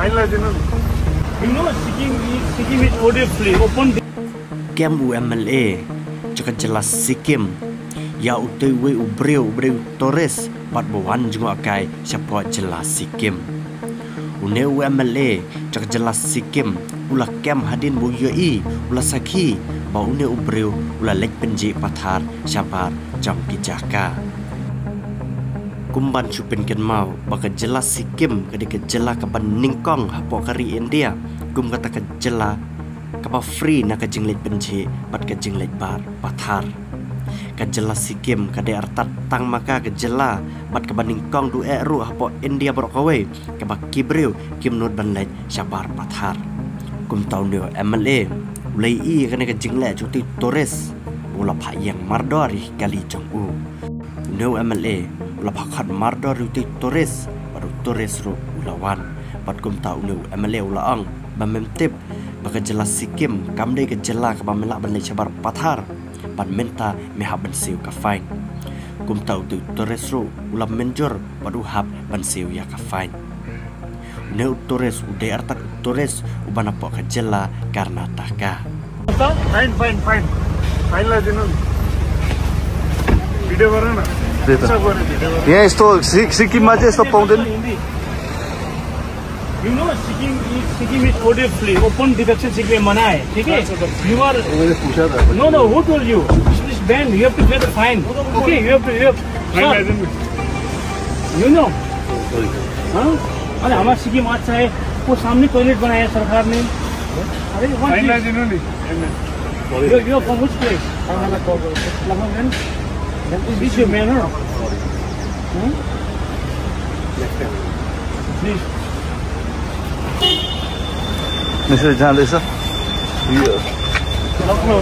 You know, Sikkim is ODF-free, open. Kem UMLA cakap jelas Sikkim ya utoi we ubreu Torres pat bawan juga kai siapa jelas Sikkim. Une UMLA cakap jelas Sikkim ulah kem hadin bu yoi ulah sakhi ba une ubreu ulah lek penji pathar siapa jam kijaka. Kumban supin ken mau baka jelas Sikkim ketika jelas kapan ningkong hapo kari India kum kata ke jelas kapa free nak ke jinglet penji pat ke jinglet bar pathar ke jelas Sikkim kade artat tang maka ke jelas pat ke ningkong du ru hapo India brokawe ke bak kibreu kimnot banlet syabar pathar kum taun dia MLA ulai i kene ke jinglet cuti Torres ula pha yang mardori kali jong no MLA ula pakhat mardor ruti Torres baru Torres ro ulawan pat kum tau no MLA ula ang bamemtip baka jelas Sikkim kamdai ke jelas ka bamelak banle sabar pathar pan menta meha bensiu ka fine kum tau tu Torres ro ula menjor padu hab bensiu ya ka fine no Torres udai artak Torres ubana pok ka jelas karena taka Fine lah jinun video varana यहाँ यस्तो सिक्किममा चाहिँ यस्तो पाउँदैन You know, Sikkim is ODF-free, open defection Sikkim मना है, ठीक है? You are no, who told you? This ban, you have to pay the fine. Okay, you have to. You know? हाँ? अरे हमारा सिक्किम अच्छा है, वो सामने टॉयलेट बनाया सरकार ने. अरे you are from which place? Lamagan. Is this your manner? Please. Mister जाँदैछ Locno.